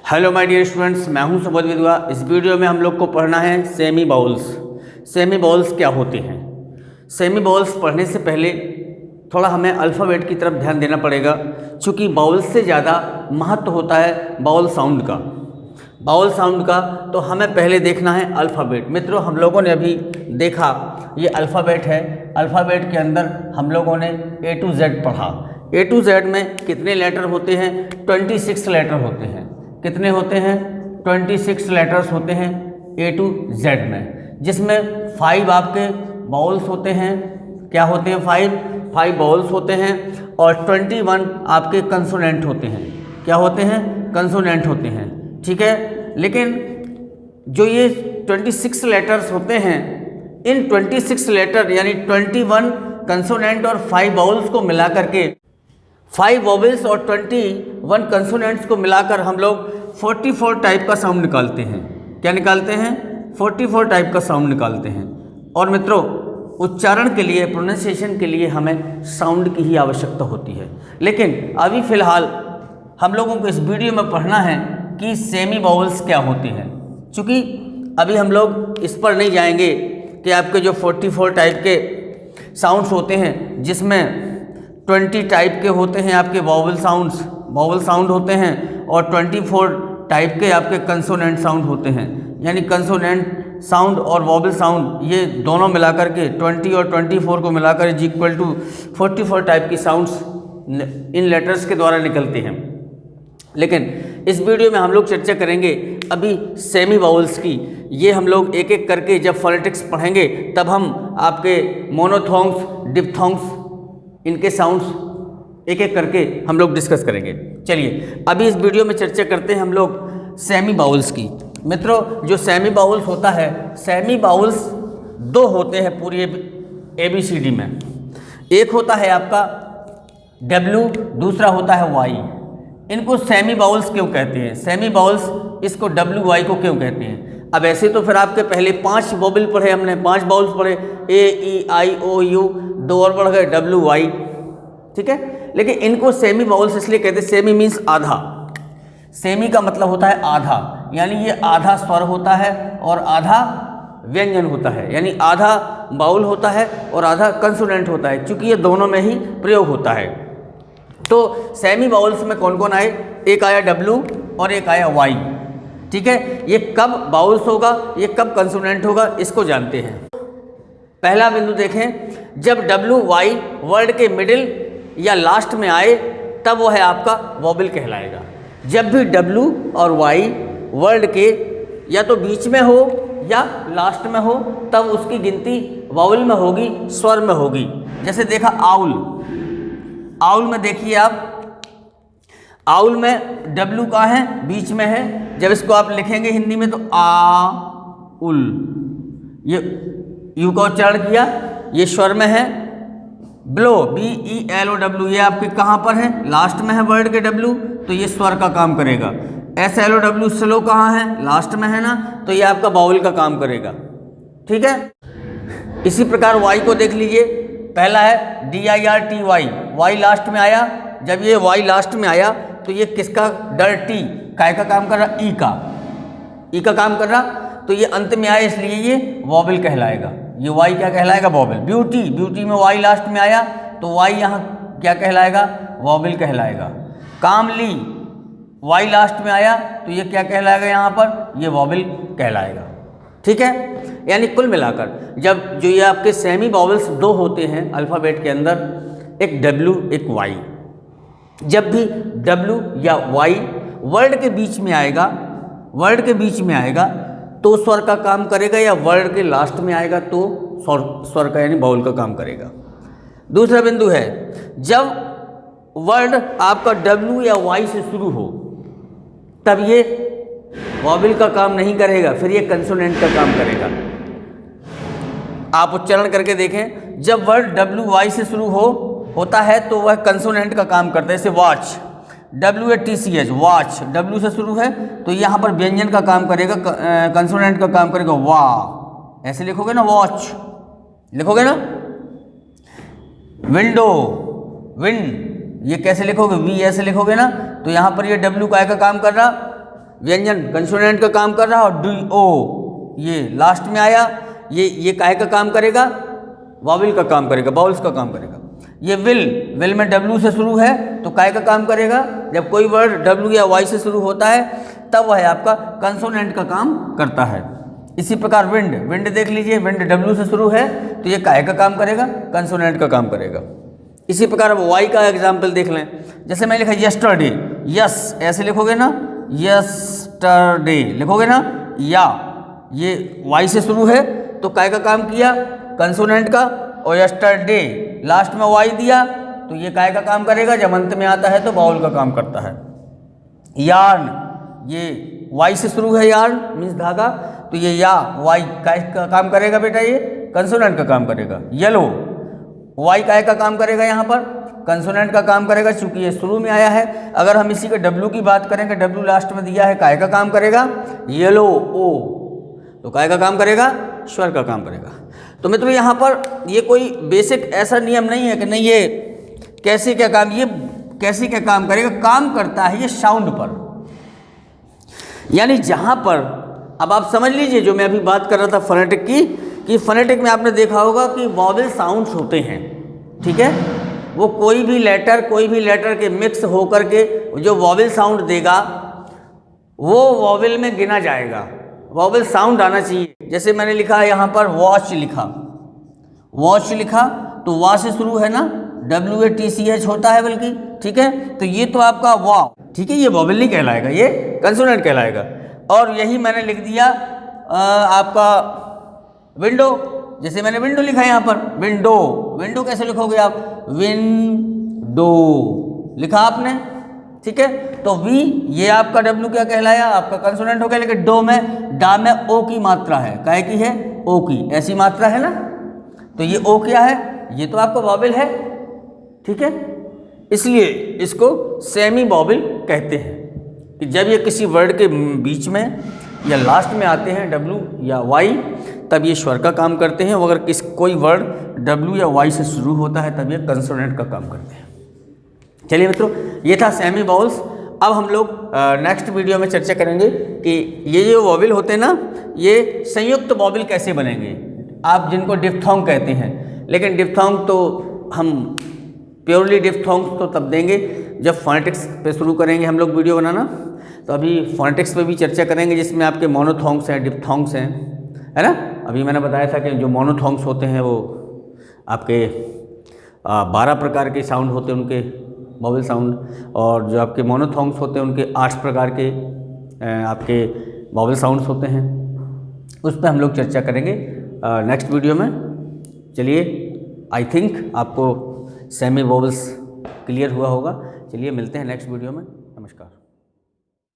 Hello my dear students, मैं हूं सुबोध विद्वा। इस वीडियो में हम लोग को पढ़ना है सेमी बाउल्स। सेमी बाउल्स क्या होते हैं? सेमी बाउल्स पढ़ने से पहले थोड़ा हमें अल्फ़ाबेट की तरफ ध्यान देना पड़ेगा, क्योंकि बाउल से ज़्यादा महत्व होता है बाउल साउंड का। बाउल साउंड का तो हमें पहले देखना है अल्फ़ाबेट। मित्रों, हम लोगों ने अभी देखा ये अल्फ़ाबेट है। अल्फ़ाबेट के अंदर हम लोगों ने A to Z पढ़ा। A to Z में कितने लेटर होते हैं? 26 लेटर होते हैं। कितने होते हैं? 26 लेटर्स होते हैं A to Z में, जिसमें 5 आपके बाउल्स होते हैं। क्या होते हैं? 5 बाउल्स होते हैं और 21 आपके कंसोनेंट होते हैं। क्या होते हैं? कंसोनेंट होते हैं। ठीक है, लेकिन जो ये 26 लेटर्स होते हैं, इन 26 लेटर यानी 21 कंसोनेंट और 5 बाउल्स को मिला करके, 5 वोवेल्स और 21 कंसोनेंट्स को मिलाकर हम लोग 44 टाइप का साउंड निकालते हैं। क्या निकालते हैं? 44 टाइप का साउंड निकालते हैं। और मित्रों, उच्चारण के लिए, प्रोनाउंसिएशन के लिए हमें साउंड की ही आवश्यकता होती है। लेकिन अभी फ़िलहाल हम लोगों को इस वीडियो में पढ़ना है कि सेमी बाउल्स क्या होते हैं। चूँकि अभी हम लोग इस पर नहीं जाएंगे कि आपके जो 44 टाइप के साउंड्स होते हैं, जिसमें 20 टाइप के होते हैं आपके वावल साउंड होते हैं और 24 टाइप के आपके कंसोनेंट साउंड होते हैं। यानी कंसोनेंट साउंड और वावल साउंड ये दोनों मिलाकर के 20 और 24 को मिलाकर इज इक्वल टू 44 टाइप की साउंड्स इन लेटर्स के द्वारा निकलते हैं। लेकिन इस वीडियो में हम लोग चर्चा करेंगे अभी सेमी बाउल्स की। ये हम लोग एक एक करके जब फोनेटिक्स पढ़ेंगे तब हम आपके मोनोथोंग्स, डिप्थोंग्स, इनके साउंड्स एक एक करके हम लोग डिस्कस करेंगे। चलिए अभी इस वीडियो में चर्चा करते हैं हम लोग सेमी बाउल्स की। मित्रों, जो सेमी बाउल्स होता है, सेमी बाउल्स 2 होते हैं पूरी ABCD में। एक होता है आपका W, दूसरा होता है Y। इनको सेमी बाउल्स क्यों कहते हैं? सेमी बाउल्स इसको WY को क्यों कहते हैं? अब ऐसे तो फिर आपके पहले 5 वोवेल पढ़े हमने, 5 बाउल्स पढ़े, A, E, I, O, U, 2 और बढ़ गए WY। ठीक है, लेकिन इनको सेमी बाउल्स इसलिए कहते हैं, सेमी मीन्स आधा। सेमी का मतलब होता है आधा, यानी ये आधा स्वर होता है और आधा व्यंजन होता है, यानी आधा बाउल होता है और आधा कंसोनेंट होता है, क्योंकि ये दोनों में ही प्रयोग होता है। तो सेमी बाउल्स में कौन कौन आए? एक आया W और एक आया Y। ठीक है, ये कब बाउल्स होगा, ये कब कंसोनेंट होगा, इसको जानते हैं। पहला बिंदु देखें, जब WY वर्ड के मिडिल या लास्ट में आए तब वो है आपका वोवेल कहलाएगा। जब भी W और Y वर्ड के या तो बीच में हो या लास्ट में हो तब उसकी गिनती वोवेल में होगी, स्वर में होगी। जैसे देखा आउल, आउल में देखिए आप, आउल में W कहाँ है? बीच में है। जब इसको आप लिखेंगे हिंदी में तो आ उल, ये यू का उच्चारण किया, ये स्वर में है। ब्लो, BELOW, ये आपके कहाँ पर है? लास्ट में है वर्ड के W, तो ये स्वर का काम करेगा। SLOW, स्लो कहाँ है? लास्ट में है ना, तो ये आपका बाउल का काम करेगा। ठीक है, इसी प्रकार Y को देख लीजिए। पहला है DIRTY, Y लास्ट में आया। जब ये Y लास्ट में आया तो ये किसका? डर्टी, काय का काम कर रहा? ई का काम कर रहा, तो ये अंत में आया इसलिए ये वोवेल कहलाएगा। ये Y क्या कहलाएगा? वोवेल। ब्यूटी में Y लास्ट में आया तो Y यहाँ क्या कहलाएगा? वोवेल कहलाएगा। कामली, Y लास्ट में आया तो ये क्या कहलाएगा? यहाँ पर ये वोवेल कहलाएगा। ठीक है, यानी कुल मिलाकर जब जो ये आपके सेमी बाउल्स 2 होते हैं अल्फ़ाबेट के अंदर, एक W एक Y, जब भी W या Y वर्ड के बीच में आएगा तो स्वर का काम करेगा, या वर्ड के लास्ट में आएगा तो स्वर का यानी बाउल का काम करेगा। दूसरा बिंदु है, जब वर्ड आपका W या Y से शुरू हो तब ये वोवेल का काम नहीं करेगा, फिर ये कंसोनेंट का काम करेगा। आप उच्चारण करके देखें, जब वर्ड WY से शुरू होता है तो वह कंसोनेंट का काम करता है। जैसे वॉच, WATCH, वॉच, W से शुरू है तो यहाँ पर व्यंजन का काम करेगा, कंसोनेंट का काम करेगा। वाह, ऐसे लिखोगे ना, वॉच लिखोगे ना। विंडो, विन, ये कैसे लिखोगे? V ऐसे लिखोगे ना, तो यहाँ पर ये W काय का काम कर रहा? व्यंजन कंसोनेंट का काम कर रहा, और डी ओ ये लास्ट में आया, ये काहे का काम करेगा, वॉवेल का काम करेगा, बाउल्स का काम करेगा। ये विल में डब्ल्यू से शुरू है तो काहे का काम करेगा, जब कोई वर्ड डब्ल्यू या वाई से शुरू होता है तब वह आपका कंसोनेंट का काम करता है। इसी प्रकार विंड देख लीजिए, विंड डब्ल्यू से शुरू है तो ये काहे का काम करेगा, कंसोनेंट का काम करेगा। इसी प्रकार अब वाई का एग्जाम्पल देख लें, जैसे मैं लिखा यस्टरडे, यस ऐसे लिखोगे ना, यस्टरडे लिखोगे ना, या ये वाई से शुरू है तो काहे का काम किया, कंसोनेंट का, और यस्टरडे लास्ट में वाई दिया तो ये काहे का काम करेगा, जब अंत में आता है तो बाउल का काम करता है। यार्न, ये वाई से शुरू है, यार्न मीन्स धागा, तो ये या वाई काहे का काम करेगा बेटा, ये कंसोनेंट का काम करेगा। येलो, वाई काहे का काम करेगा, यहाँ पर कंसोनेंट का काम करेगा चूंकि ये शुरू में आया है। अगर हम इसी के डब्ल्यू की बात करें कि डब्ल्यू लास्ट में दिया है, काहे का काम करेगा, येलो ओ, तो काहे का काम करेगा, स्वर का काम करेगा। तो मित्रों यहाँ पर ये कोई बेसिक ऐसा नियम नहीं है कि नहीं ये कैसे क्या काम, ये कैसे क्या काम करेगा, काम करता है ये साउंड पर, यानी जहाँ पर, अब आप समझ लीजिए जो मैं अभी बात कर रहा था फोनेटिक की, कि फोनेटिक में आपने देखा होगा कि वॉवेल साउंड्स होते हैं, ठीक है, वो कोई भी लेटर के मिक्स होकर के जो वॉवेल साउंड देगा वो वॉवेल में गिना जाएगा, वॉवेल साउंड आना चाहिए। जैसे मैंने लिखा यहाँ पर वॉच लिखा तो वा से शुरू है ना, WATCH होता है बल्कि, ठीक है, तो ये तो आपका वाह, ठीक है, ये वॉवेल नहीं कहलाएगा, ये कंसोनेंट कहलाएगा। और यही मैंने लिख दिया आपका विंडो, जैसे मैंने विंडो लिखा है यहाँ पर, विंडो कैसे लिखोगे आप, विंडो लिखा आपने, ठीक है, तो वी ये आपका डब्ल्यू क्या कहलाया, आपका कंसोनेंट हो गया। लेकिन डा में ओ की मात्रा है, काहे की है, ओ की, ऐसी मात्रा है ना, तो ये ओ क्या है, ये तो आपका वॉवेल है, ठीक है, इसलिए इसको सेमी वॉवेल कहते हैं कि जब ये किसी वर्ड के बीच में या लास्ट में आते हैं डब्ल्यू या वाई तब ये स्वर का काम करते हैं, और अगर कोई वर्ड डब्ल्यू या वाई से शुरू होता है तब ये कंसोनेंट का काम करते हैं। चलिए मित्रों, ये था सेमी बाउल्स। अब हम लोग नेक्स्ट वीडियो में चर्चा करेंगे कि ये जो वॉवेल होते हैं ना, ये संयुक्त वॉवेल कैसे बनेंगे, आप जिनको डिफ्थोंग कहते हैं। लेकिन डिफ्थोंग तो हम प्योरली डिफ्थोंग तो तब देंगे जब फोनेटिक्स पे शुरू करेंगे हम लोग वीडियो बनाना, तो अभी फोनेटिक्स पे भी चर्चा करेंगे जिसमें आपके मोनोथोंग्स हैं, डिफ्थोंग्स हैं, है ना। अभी मैंने बताया था कि जो मोनोथोंग्स होते हैं वो आपके 12 प्रकार के साउंड होते हैं उनके वॉवेल साउंड, और जो आपके मोनोथोंग्स होते हैं उनके 8 प्रकार के आपके वॉवेल साउंड्स होते हैं। उस पर हम लोग चर्चा करेंगे नेक्स्ट वीडियो में। चलिए, आई थिंक आपको सेमी वॉवेल्स क्लियर हुआ होगा। चलिए मिलते हैं नेक्स्ट वीडियो में, नमस्कार।